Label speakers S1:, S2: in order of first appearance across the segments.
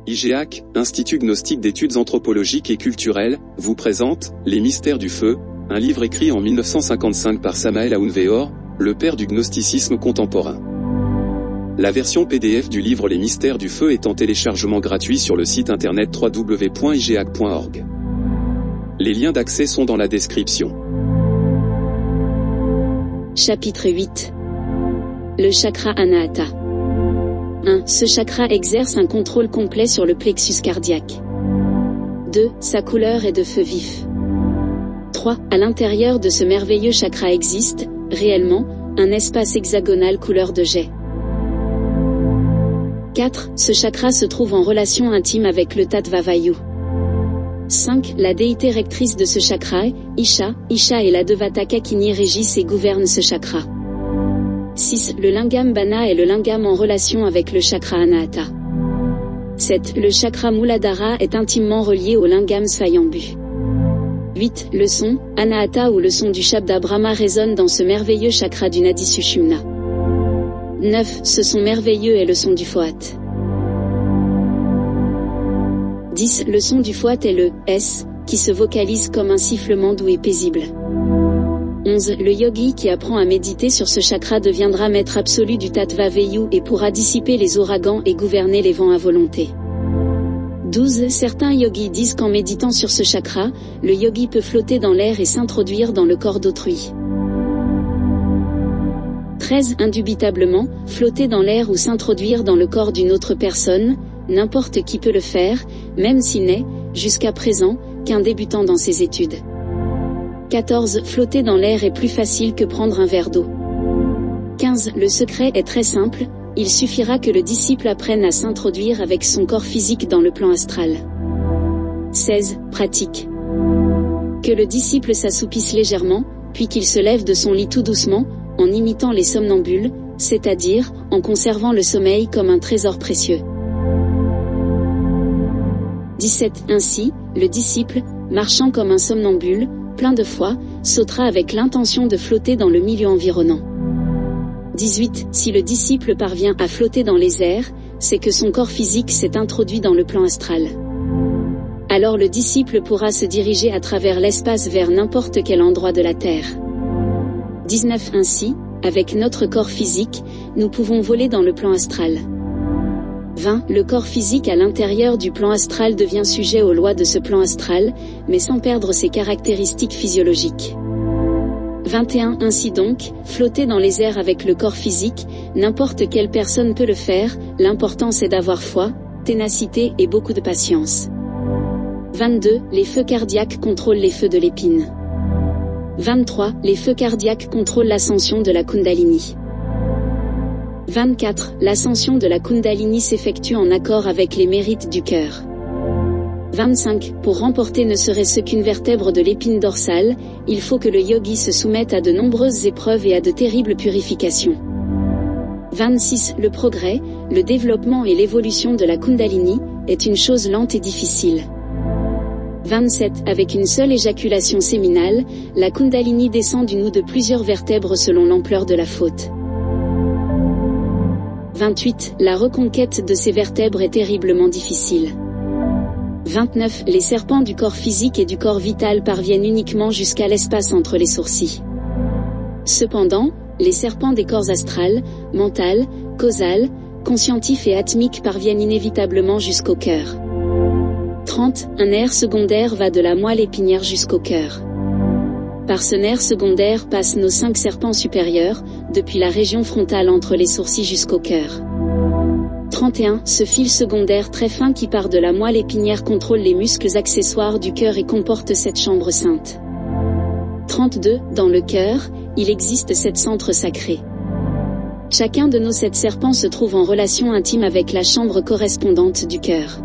S1: IGEAC, Institut Gnostique d'études anthropologiques et culturelles, vous présente « Les mystères du feu », un livre écrit en 1955 par Samael Aoun-Weor, le père du gnosticisme contemporain. La version PDF du livre Les mystères du feu est en téléchargement gratuit sur le site internet www.igeac.org. Les liens d'accès sont dans la description.
S2: Chapitre 8. Le chakra Anahata. 1. Ce chakra exerce un contrôle complet sur le plexus cardiaque. 2. Sa couleur est de feu vif. 3. À l'intérieur de ce merveilleux chakra existe, réellement, un espace hexagonal couleur de jet. 4. Ce chakra se trouve en relation intime avec le Tattva Vayu. 5. La déité rectrice de ce chakra est Isha. Isha et la Devata Kakini régissent et gouvernent ce chakra. 6. Le lingam Bana est le lingam en relation avec le chakra Anahata. 7. Le chakra Muladhara est intimement relié au lingam Svayambhu. 8. Le son, Anahata ou le son du Shabda Brahma résonne dans ce merveilleux chakra du Nadi Sushumna. 9. Ce son merveilleux est le son du Foat. 10. Le son du Foat est le S, qui se vocalise comme un sifflement doux et paisible. 11. Le yogi qui apprend à méditer sur ce chakra deviendra maître absolu du Tattva Vayu et pourra dissiper les ouragans et gouverner les vents à volonté. 12. Certains yogis disent qu'en méditant sur ce chakra, le yogi peut flotter dans l'air et s'introduire dans le corps d'autrui. 13. Indubitablement, flotter dans l'air ou s'introduire dans le corps d'une autre personne, n'importe qui peut le faire, même s'il n'est, jusqu'à présent, qu'un débutant dans ses études. 14. Flotter dans l'air est plus facile que prendre un verre d'eau. 15. Le secret est très simple, il suffira que le disciple apprenne à s'introduire avec son corps physique dans le plan astral. 16. Pratique. Que le disciple s'assoupisse légèrement, puis qu'il se lève de son lit tout doucement, en imitant les somnambules, c'est-à-dire, en conservant le sommeil comme un trésor précieux. 17. Ainsi, le disciple, marchant comme un somnambule, plein de foi, sautera avec l'intention de flotter dans le milieu environnant. 18. Si le disciple parvient à flotter dans les airs, c'est que son corps physique s'est introduit dans le plan astral. Alors le disciple pourra se diriger à travers l'espace vers n'importe quel endroit de la Terre. 19. Ainsi, avec notre corps physique, nous pouvons voler dans le plan astral. 20. Le corps physique à l'intérieur du plan astral devient sujet aux lois de ce plan astral, mais sans perdre ses caractéristiques physiologiques. 21. Ainsi donc, flotter dans les airs avec le corps physique, n'importe quelle personne peut le faire, l'important c'est d'avoir foi, ténacité et beaucoup de patience. 22. Les feux cardiaques contrôlent les feux de l'épine. 23. Les feux cardiaques contrôlent l'ascension de la Kundalini. 24. L'ascension de la Kundalini s'effectue en accord avec les mérites du cœur. 25. Pour remporter ne serait-ce qu'une vertèbre de l'épine dorsale, il faut que le yogi se soumette à de nombreuses épreuves et à de terribles purifications. 26. Le progrès, le développement et l'évolution de la Kundalini, est une chose lente et difficile. 27. Avec une seule éjaculation séminale, la Kundalini descend d'une ou de plusieurs vertèbres selon l'ampleur de la faute. 28. La reconquête de ces vertèbres est terriblement difficile. 29. Les serpents du corps physique et du corps vital parviennent uniquement jusqu'à l'espace entre les sourcils. Cependant, les serpents des corps astral, mental, causal, conscientif et atmique parviennent inévitablement jusqu'au cœur. 30. Un nerf secondaire va de la moelle épinière jusqu'au cœur. Par ce nerf secondaire passent nos 5 serpents supérieurs, depuis la région frontale entre les sourcils jusqu'au cœur. 31. Ce fil secondaire très fin qui part de la moelle épinière contrôle les muscles accessoires du cœur et comporte 7 chambres saintes. 32. Dans le cœur, il existe 7 centres sacrés. Chacun de nos 7 serpents se trouve en relation intime avec la chambre correspondante du cœur.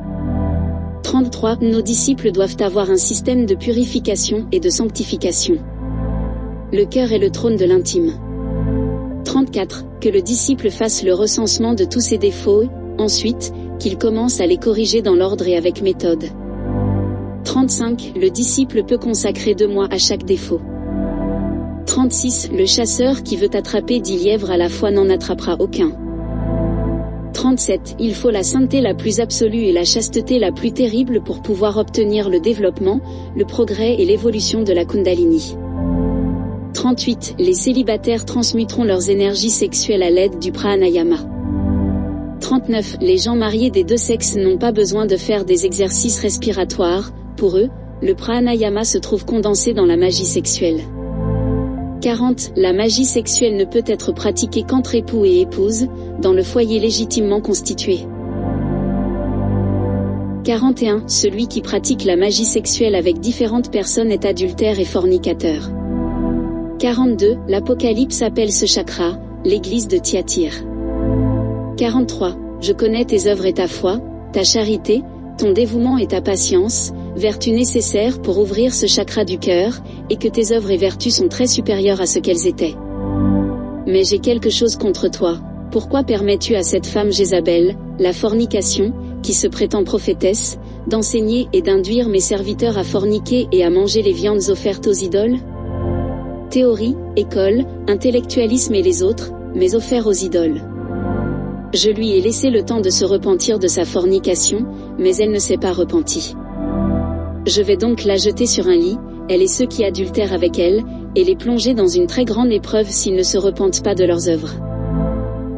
S2: 33. Nos disciples doivent avoir un système de purification et de sanctification. Le cœur est le trône de l'intime. 34. Que le disciple fasse le recensement de tous ses défauts, ensuite, qu'il commence à les corriger dans l'ordre et avec méthode. 35. Le disciple peut consacrer 2 mois à chaque défaut. 36. Le chasseur qui veut attraper 10 lièvres à la fois n'en attrapera aucun. 37. Il faut la sainteté la plus absolue et la chasteté la plus terrible pour pouvoir obtenir le développement, le progrès et l'évolution de la Kundalini. 38. Les célibataires transmuteront leurs énergies sexuelles à l'aide du pranayama. 39. Les gens mariés des deux sexes n'ont pas besoin de faire des exercices respiratoires, pour eux, le pranayama se trouve condensé dans la magie sexuelle. 40. La magie sexuelle ne peut être pratiquée qu'entre époux et épouses, dans le foyer légitimement constitué. 41. Celui qui pratique la magie sexuelle avec différentes personnes est adultère et fornicateur. 42. L'Apocalypse appelle ce chakra, l'église de Thyatire. 43. Je connais tes œuvres et ta foi, ta charité, ton dévouement et ta patience, vertus nécessaires pour ouvrir ce chakra du cœur, et que tes œuvres et vertus sont très supérieures à ce qu'elles étaient. Mais j'ai quelque chose contre toi. Pourquoi permets-tu à cette femme Jézabel, la fornication, qui se prétend prophétesse, d'enseigner et d'induire mes serviteurs à forniquer et à manger les viandes offertes aux idoles? Théorie, école, intellectualisme et les autres, mais offerts aux idoles. Je lui ai laissé le temps de se repentir de sa fornication, mais elle ne s'est pas repentie. Je vais donc la jeter sur un lit, elle et ceux qui adultèrent avec elle, et les plonger dans une très grande épreuve s'ils ne se repentent pas de leurs œuvres.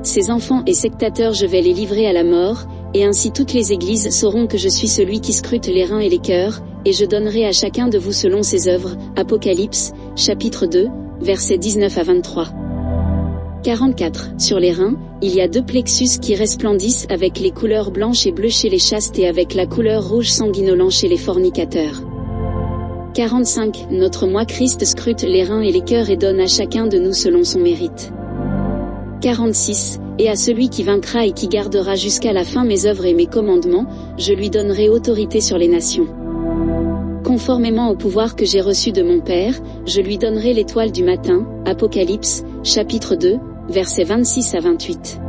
S2: Ces enfants et sectateurs je vais les livrer à la mort, et ainsi toutes les églises sauront que je suis celui qui scrute les reins et les cœurs, et je donnerai à chacun de vous selon ses œuvres. Apocalypse, chapitre 2, versets 19 à 23. 44. Sur les reins, il y a deux plexus qui resplendissent avec les couleurs blanches et bleues chez les chastes et avec la couleur rouge sanguinolent chez les fornicateurs. 45. Notre moi Christ scrute les reins et les cœurs et donne à chacun de nous selon son mérite. 46. Et à celui qui vaincra et qui gardera jusqu'à la fin mes œuvres et mes commandements, je lui donnerai autorité sur les nations. Conformément au pouvoir que j'ai reçu de mon Père, je lui donnerai l'étoile du matin. Apocalypse, chapitre 2, versets 26 à 28.